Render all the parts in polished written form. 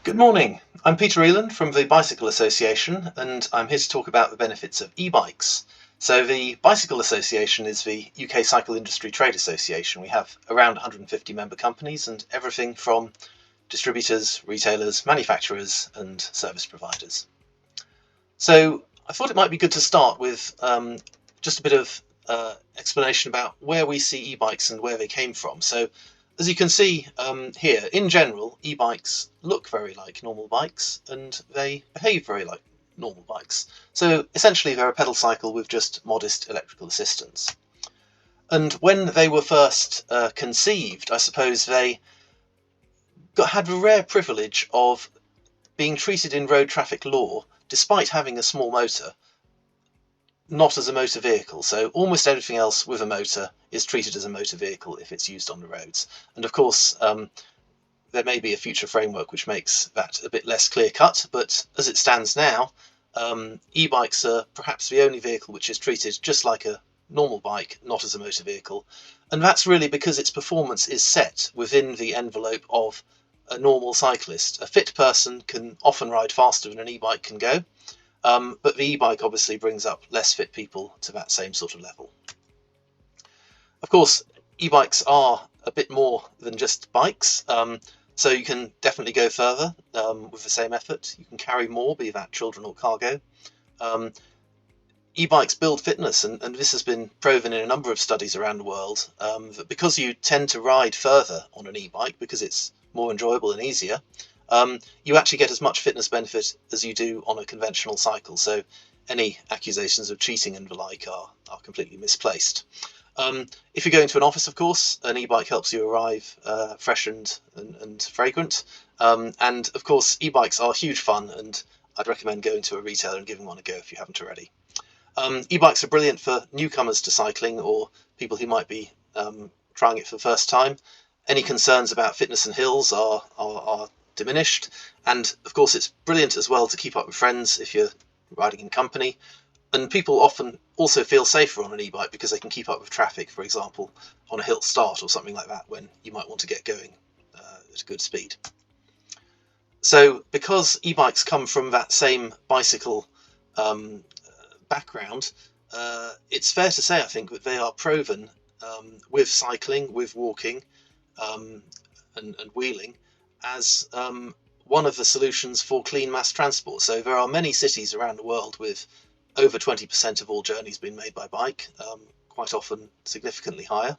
Good morning, I'm Peter Eland from the Bicycle Association, and I'm here to talk about the benefits of e-bikes. So the Bicycle Association is the UK Cycle Industry Trade Association. We have around 150 member companies and everything from distributors, retailers, manufacturers and service providers. So I thought it might be good to start with just a bit of explanation about where we see e-bikes and where they came from. So as you can see here, in general, e-bikes look very like normal bikes and they behave very like normal bikes. So essentially they're a pedal cycle with just modest electrical assistance. And when they were first conceived, I suppose they had the rare privilege of being treated in road traffic law, despite having a small motor, not as a motor vehicle. So almost everything else with a motor is treated as a motor vehicle if it's used on the roads. And of course, there may be a future framework which makes that a bit less clear cut, but as it stands now, e-bikes are perhaps the only vehicle which is treated just like a normal bike, not as a motor vehicle. And that's really because its performance is set within the envelope of a normal cyclist. A fit person can often ride faster than an e-bike can go. But the e-bike obviously brings up less fit people to that same sort of level. Of course, e-bikes are a bit more than just bikes, so you can definitely go further with the same effort. You can carry more, be that children or cargo. E-bikes build fitness, and this has been proven in a number of studies around the world, that because you tend to ride further on an e-bike because it's more enjoyable and easier, you actually get as much fitness benefit as you do on a conventional cycle. So any accusations of cheating and the like are completely misplaced. If you're going to an office, of course, an e-bike helps you arrive freshened and fragrant. And of course, e-bikes are huge fun, and I'd recommend going to a retailer and giving one a go if you haven't already. E-bikes are brilliant for newcomers to cycling or people who might be trying it for the first time. Any concerns about fitness and hills are diminished, and of course it's brilliant as well to keep up with friends if you're riding in company, and people often also feel safer on an e-bike because they can keep up with traffic, for example on a hill start or something like that when you might want to get going at a good speed. So because e-bikes come from that same bicycle background, it's fair to say, I think, that they are proven with cycling, with walking and wheeling as one of the solutions for clean mass transport. So there are many cities around the world with over 20% of all journeys being made by bike, quite often significantly higher.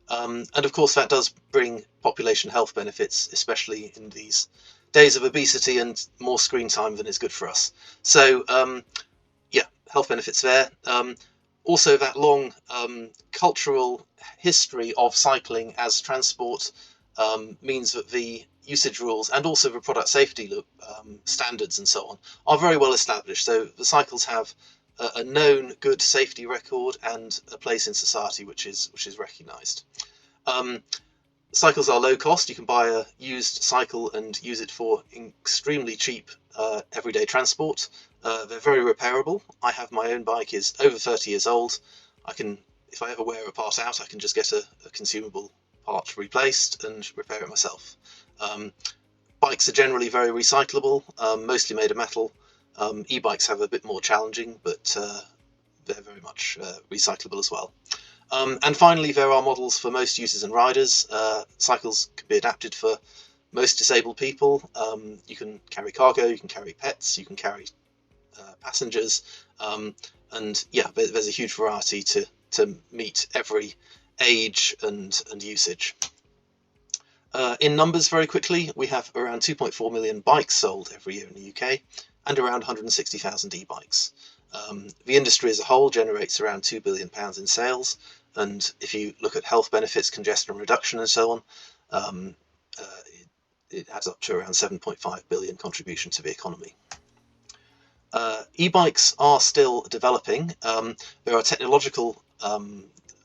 And of course that does bring population health benefits, especially in these days of obesity and more screen time than is good for us. So yeah, health benefits there. Also that long cultural history of cycling as transport means that the usage rules and also the product safety standards and so on are very well established. So the cycles have a known good safety record and a place in society which is recognised. Cycles are low cost. You can buy a used cycle and use it for extremely cheap everyday transport. They're very repairable. I have my own bike, is over 30 years old. I can, if I ever wear a part out, I can just get a consumable part replaced and repair it myself. Bikes are generally very recyclable, mostly made of metal. E-bikes have a bit more challenging, but they're very much recyclable as well. And finally, there are models for most users and riders. Cycles can be adapted for most disabled people. You can carry cargo, you can carry pets, you can carry passengers, and yeah, there's a huge variety to meet every age and usage. In numbers, very quickly, we have around 2.4 million bikes sold every year in the UK and around 160,000 e-bikes. The industry as a whole generates around £2 billion in sales, and if you look at health benefits, congestion reduction and so on, it adds up to around 7.5 billion contribution to the economy. E-bikes are still developing. There are technological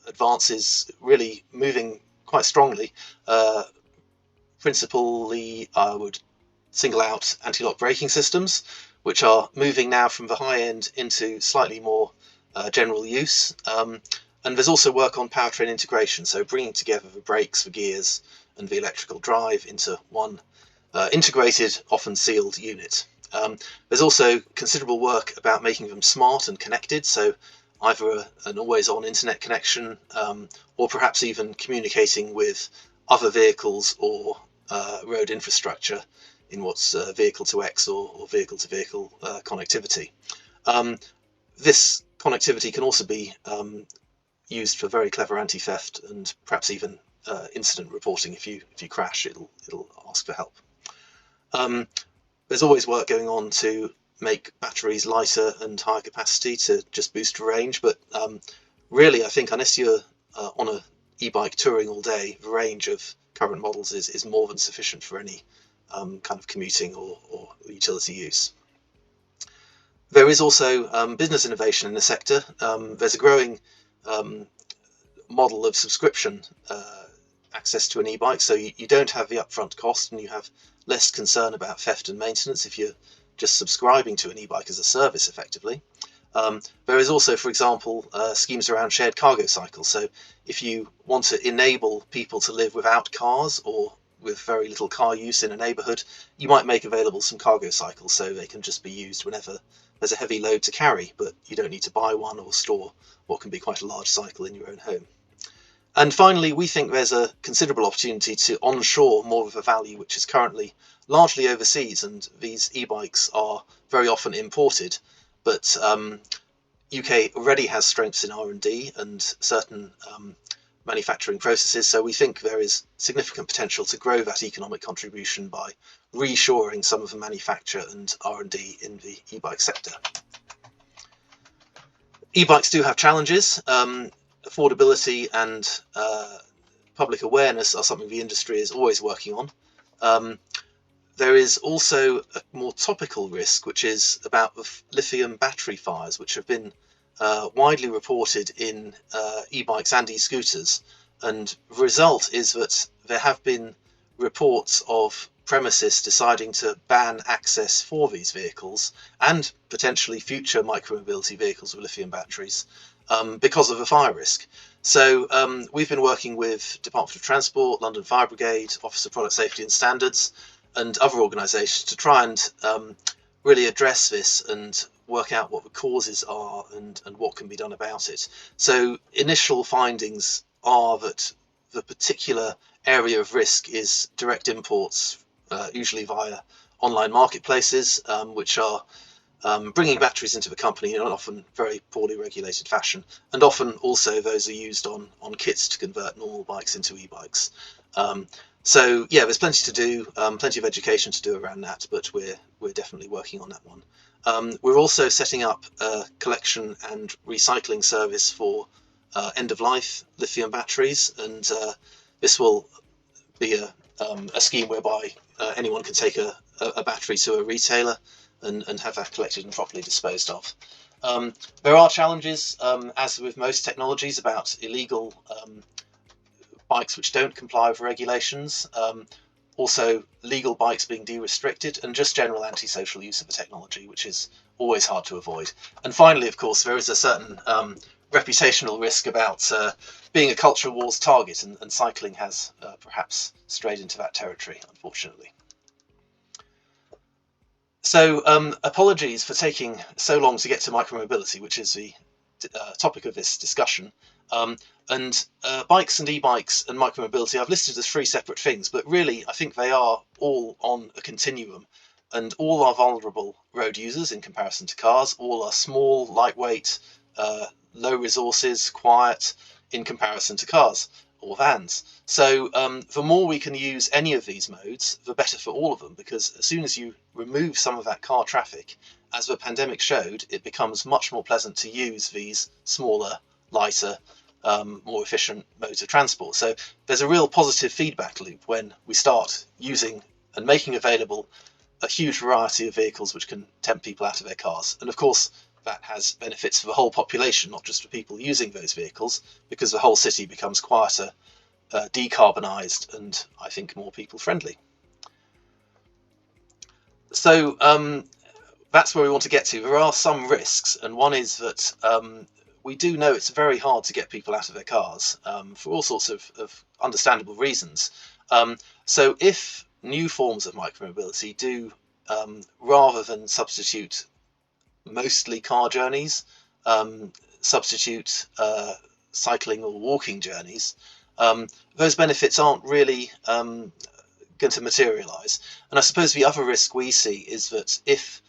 advances really moving quite strongly. Principally, I would single out anti-lock braking systems, which are moving now from the high end into slightly more general use. And there's also work on powertrain integration, so bringing together the brakes, the gears and the electrical drive into one integrated, often sealed unit. There's also considerable work about making them smart and connected, so either an always-on internet connection, or perhaps even communicating with other vehicles or road infrastructure in what's vehicle-to-X or vehicle-to-vehicle connectivity. This connectivity can also be used for very clever anti-theft and perhaps even incident reporting. If you crash, it'll ask for help. There's always work going on to make batteries lighter and higher capacity to just boost range, but really I think unless you're on a e-bike touring all day, the range of current models is more than sufficient for any kind of commuting or utility use. There is also business innovation in the sector. There's a growing model of subscription access to an e-bike, so you don't have the upfront cost and you have less concern about theft and maintenance if you're just subscribing to an e-bike as a service effectively. There is also, for example, schemes around shared cargo cycles. So if you want to enable people to live without cars or with very little car use in a neighbourhood, you might make available some cargo cycles so they can just be used whenever there's a heavy load to carry, but you don't need to buy one or store what can be quite a large cycle in your own home. And finally, we think there's a considerable opportunity to onshore more of the value which is currently largely overseas, and these e-bikes are very often imported, but UK already has strengths in R&D and certain manufacturing processes, so we think there is significant potential to grow that economic contribution by reshoring some of the manufacture and R&D in the e-bike sector. E-bikes do have challenges. Affordability and public awareness are something the industry is always working on. There is also a more topical risk, which is about the lithium battery fires, which have been widely reported in e-bikes and e-scooters. And the result is that there have been reports of premises deciding to ban access for these vehicles and potentially future micromobility vehicles with lithium batteries because of a fire risk. So we've been working with Department of Transport, London Fire Brigade, Office of Product Safety and Standards, and other organisations to try and really address this and work out what the causes are and what can be done about it. So initial findings are that the particular area of risk is direct imports, usually via online marketplaces, which are bringing batteries into the company in an often very poorly regulated fashion, and often also those are used on kits to convert normal bikes into e-bikes. So yeah, there's plenty to do, plenty of education to do around that, but we're definitely working on that one. We're also setting up a collection and recycling service for end-of-life lithium batteries, and this will be a scheme whereby anyone can take a battery to a retailer and have that collected and properly disposed of. There are challenges, as with most technologies, about illegal bikes which don't comply with regulations, also legal bikes being de-restricted, and just general antisocial use of the technology, which is always hard to avoid. And finally, of course, there is a certain reputational risk about being a culture wars target, and cycling has perhaps strayed into that territory, unfortunately. So apologies for taking so long to get to micromobility, which is the topic of this discussion. Bikes and e-bikes and micromobility I've listed as three separate things, but really I think they are all on a continuum, and all are vulnerable road users in comparison to cars. All are small, lightweight, low resources, quiet in comparison to cars or vans. So the more we can use any of these modes, the better for all of them, because as soon as you remove some of that car traffic, as the pandemic showed, it becomes much more pleasant to use these smaller, lighter, more efficient modes of transport. So there's a real positive feedback loop when we start using and making available a huge variety of vehicles which can tempt people out of their cars. And of course, that has benefits for the whole population, not just for people using those vehicles, because the whole city becomes quieter, decarbonised, and I think more people friendly. So that's where we want to get to. There are some risks, and one is that we do know it's very hard to get people out of their cars for all sorts of understandable reasons. So if new forms of micromobility do, rather than substitute mostly car journeys, substitute cycling or walking journeys, those benefits aren't really going to materialize. And I suppose the other risk we see is that if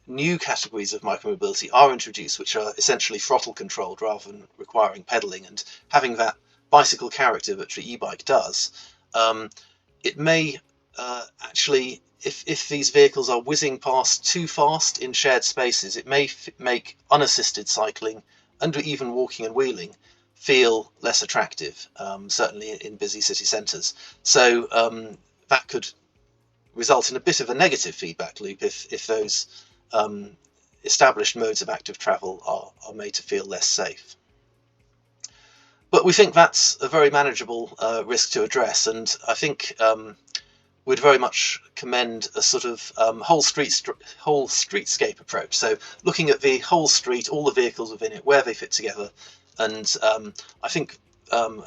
new categories of micromobility are introduced, which are essentially throttle controlled rather than requiring pedaling and having that bicycle character that the e-bike does, it may actually, if these vehicles are whizzing past too fast in shared spaces, it may make unassisted cycling and even walking and wheeling feel less attractive, certainly in busy city centres. So that could result in a bit of a negative feedback loop if those established modes of active travel are made to feel less safe. But we think that's a very manageable risk to address, and I think we'd very much commend a sort of whole streetscape approach. So looking at the whole street, all the vehicles within it, where they fit together, and I think one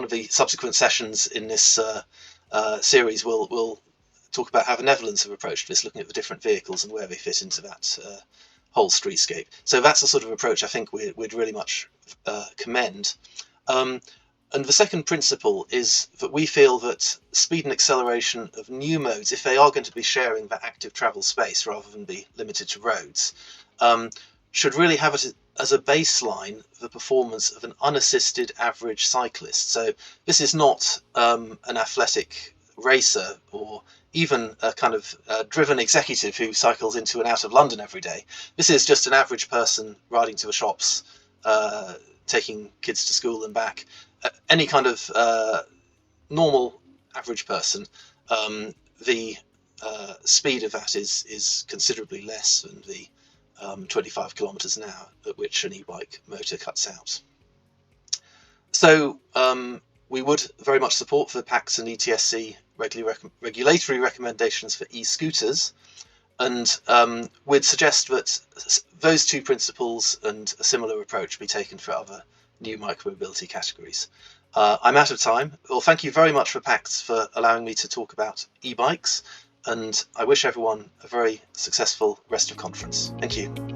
of the subsequent sessions in this series will talk about how the Netherlands have approached this, looking at the different vehicles and where they fit into that whole streetscape. So that's the sort of approach I think we'd really much commend. And the second principle is that we feel that speed and acceleration of new modes, if they are going to be sharing that active travel space rather than be limited to roads, should really have it as a baseline the performance of an unassisted average cyclist. So this is not an athletic racer or even a kind of driven executive who cycles into and out of London every day. This is just an average person riding to the shops, taking kids to school and back. Any kind of normal average person, the speed of that is considerably less than the 25 kilometers an hour at which an e-bike motor cuts out. So we would very much support the PACTS and ETSC regulatory recommendations for e-scooters, and we'd suggest that those two principles and a similar approach be taken for other new micromobility categories. I'm out of time. Well, thank you very much for PACTS for allowing me to talk about e-bikes, and I wish everyone a very successful rest of conference. Thank you.